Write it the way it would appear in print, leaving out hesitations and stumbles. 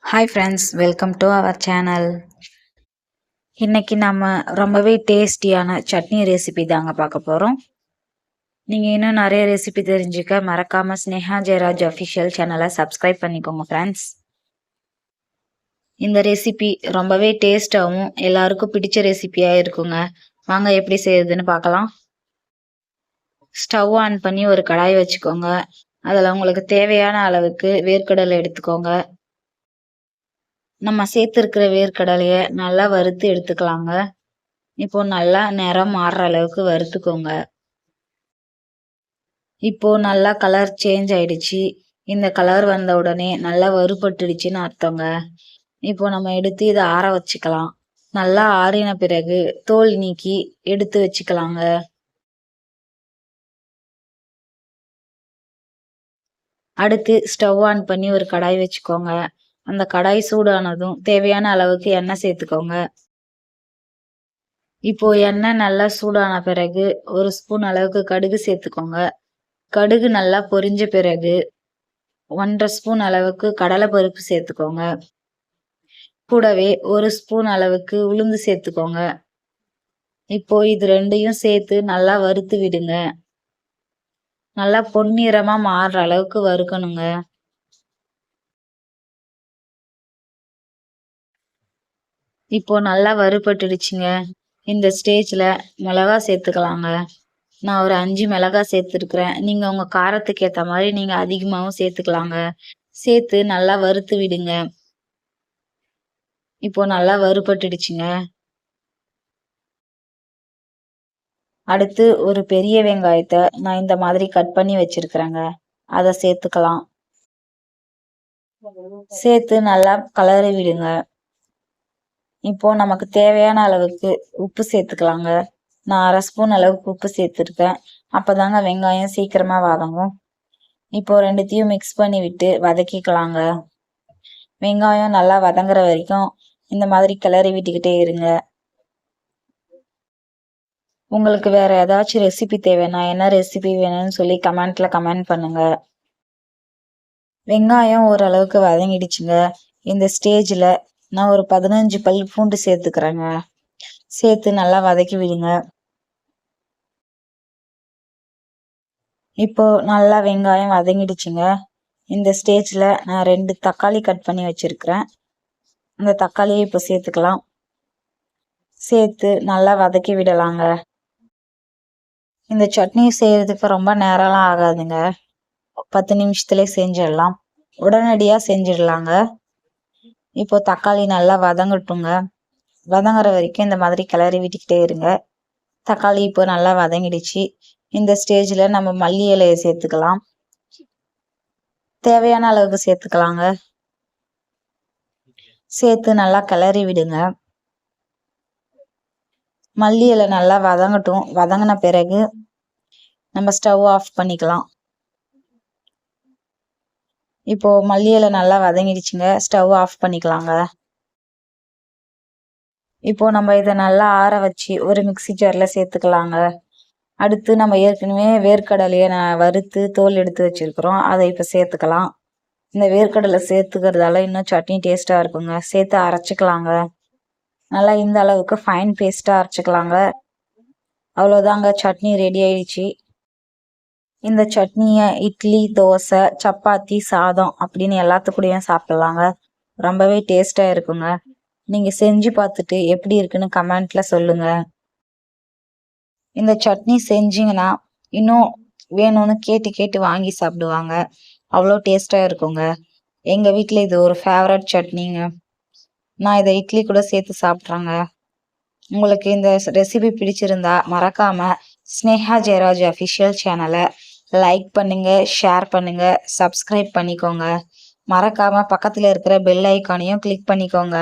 Hi friends, welcome to our channel. இன்னைக்கு நம்ம ரொம்பவே டேஸ்டியான சட்னி ரெசிபி தாங்க பார்க்க போகிறோம். நீங்கள் இன்னும் நிறைய ரெசிபி தெரிஞ்சுக்க மறக்காமல் ஸ்னேஹா ஜெயராஜ் அஃபிஷியல் சேனலை சப்ஸ்கிரைப் பண்ணிக்கோங்க ஃப்ரெண்ட்ஸ். இந்த ரெசிபி ரொம்பவே டேஸ்டாகவும் எல்லாருக்கும் பிடிச்ச ரெசிபியாக இருக்குங்க. வாங்க எப்படி செய்யுதுன்னு பார்க்கலாம். ஸ்டவ் ஆன் பண்ணி ஒரு கடாய் வச்சுக்கோங்க. அதில் உங்களுக்கு தேவையான அளவுக்கு வேர்க்கடலை எடுத்துக்கோங்க. நம்ம சேர்த்துருக்கிற வேர்க்கடலையை நல்லா வறுத்து எடுத்துக்கலாங்க. இப்போ நல்லா நிறம் மாறுற அளவுக்கு வறுத்துக்கோங்க. இப்போ நல்லா கலர் சேஞ்ச் ஆயிடுச்சு. இந்த கலர் வந்த உடனே நல்லா வறுபட்டுடுச்சுன்னு அர்த்தங்க. இப்போ நம்ம எடுத்து இதை ஆற வச்சுக்கலாம். நல்லா ஆறின பிறகு தோல் நீக்கி எடுத்து வச்சுக்கலாங்க. அடுத்து ஸ்டவ் ஆன் பண்ணி ஒரு கடாய் வச்சுக்கோங்க. அந்த கடாய் சூடானதும் தேவையான அளவுக்கு எண்ணெய் சேர்த்துக்கோங்க. இப்போ எண்ணெய் நல்லா சூடான பிறகு ஒரு ஸ்பூன் அளவுக்கு கடுகு சேர்த்துக்கோங்க. கடுகு நல்லா பொரிஞ்ச பிறகு 1.5 ஸ்பூன் அளவுக்கு கடலை பருப்பு சேர்த்துக்கோங்க. கூடவே ஒரு ஸ்பூன் அளவுக்கு உளுந்து சேர்த்துக்கோங்க. இப்போ இது ரெண்டையும் சேர்த்து நல்லா வறுத்து விடுங்க. நல்லா பொன்னிறமா மாறுற அளவுக்கு வறுக்கணுங்க. இப்போ நல்லா வறுபட்டுடுச்சுங்க. இந்த ஸ்டேஜ்ல மிளகா சேர்த்துக்கலாங்க. நான் ஒரு 5 மிளகா சேர்த்துருக்குறேன். நீங்க உங்க காரத்துக்கு ஏற்ற மாதிரி நீங்க அதிகமாகவும் சேர்த்துக்கலாங்க. சேர்த்து நல்லா வறுத்து விடுங்க. இப்போ நல்லா வறுபட்டுடுச்சுங்க. அடுத்து ஒரு பெரிய வெங்காயத்தை நான் இந்த மாதிரி கட் பண்ணி வச்சிருக்கிறேங்க. அதை சேர்த்துக்கலாம். சேர்த்து நல்லா கலரி விடுங்க. இப்போ நமக்கு தேவையான அளவுக்கு உப்பு சேர்த்துக்கலாங்க. நான் 1/2 ஸ்பூன் அளவுக்கு உப்பு சேர்த்துருக்கேன். அப்போதாங்க வெங்காயம் சீக்கிரமா வதங்கும். இப்போ ரெண்டுத்தையும் மிக்ஸ் பண்ணி விட்டு வதக்கிக்கலாங்க. வெங்காயம் நல்லா வதங்குற வரைக்கும் இந்த மாதிரி கிளறி விட்டுக்கிட்டே இருங்க. உங்களுக்கு வேற ஏதாச்சும் ரெசிபி தேவைன்னா என்ன ரெசிபி வேணும்னு சொல்லி கமெண்ட்ல கமெண்ட் பண்ணுங்க. வெங்காயம் ஓரளவுக்கு வதங்கிடுச்சுங்க. இந்த ஸ்டேஜ்ல நான் ஒரு 15 பல் பூண்டு சேர்த்துக்கிறேங்க. சேர்த்து நல்லா வதக்கி விடுங்க. இப்போ நல்லா வெங்காயம் வதங்கிடுச்சுங்க. இந்த ஸ்டேஜ்ல நான் 2 தக்காளி கட் பண்ணி வச்சிருக்கிறேன். அந்த தக்காளியை இப்போ சேர்த்துக்கலாம். சேர்த்து நல்லா வதக்கி விடலாங்க. இந்த சட்னி செய்யறதுக்கு ரொம்ப நேரம்லாம் ஆகாதுங்க. 10 நிமிஷத்துலேயே செஞ்சிடலாம். உடனடியாக செஞ்சிடலாங்க. இப்போ தக்காளி நல்லா வதங்கட்டுங்க. வதங்குற வரைக்கும் இந்த மாதிரி கிளறி விட்டுக்கிட்டே இருங்க. தக்காளி இப்போ நல்லா வதங்கிடுச்சு. இந்த ஸ்டேஜில் நம்ம மல்லி இலையை சேர்த்துக்கலாம். தேவையான அளவுக்கு சேர்த்துக்கலாங்க. சேர்த்து நல்லா கிளறி விடுங்க. மல்லி இலை நல்லா வதங்கட்டும். வதங்கின பிறகு நம்ம ஸ்டவ் ஆஃப் பண்ணிக்கலாம். இப்போ மல்லி இலை நல்லா வதங்கிடுச்சுங்க. ஸ்டவ் ஆஃப் பண்ணிக்கலாங்க. இப்போ நம்ம இதை நல்லா ஆற வச்சு ஒரு மிக்சி ஜாரில் சேர்த்துக்கலாங்க. அடுத்து நம்ம ஏற்கனவே வேர்க்கடலையை நான் வறுத்து தோல் எடுத்து வச்சிருக்கிறோம். அதை இப்போ சேர்த்துக்கலாம். இந்த வேர்க்கடலை சேர்த்துக்கிறதால இன்னும் சட்னி டேஸ்ட்டாக இருக்குங்க. சேர்த்து அரைச்சிக்கலாங்க. நல்லா இந்த அளவுக்கு ஃபைன் பேஸ்ட்டாக அரைச்சிக்கலாங்க. அவ்வளோதாங்க, சட்னி ரெடி ஆயிடுச்சு. இந்த சட்னியை இட்லி, தோசை, சப்பாத்தி, சாதம் அப்படின்னு எல்லாத்துக்கூடயும் சாப்பிடலாங்க. ரொம்பவே டேஸ்ட்டாக இருக்குங்க. நீங்கள் செஞ்சு பார்த்துட்டு எப்படி இருக்குன்னு கமெண்ட்ல சொல்லுங்க. இந்த சட்னி செஞ்சீங்கன்னா இன்னும் வேணும்னு கேட்டு கேட்டு வாங்கி சாப்பிடுவாங்க. அவ்வளோ டேஸ்ட்டாக இருக்குங்க. எங்கள் வீட்டில் இது ஒரு ஃபேவரட் சட்னிங்க. நான் இதை இட்லி கூட சேர்த்து சாப்பிட்றேங்க. உங்களுக்கு இந்த ரெசிபி பிடிச்சிருந்தா மறக்காம ஸ்னேஹா ஜெயராஜ் அஃபிஷியல் சேனலை லைக் பண்ணுங்க, ஷேர் பண்ணுங்க, சப்ஸ்கிரைப் பண்ணிக்கோங்க. மறக்காம பக்கத்தில் இருக்கிற பெல் ஐக்கானையும் கிளிக் பண்ணிக்கோங்க.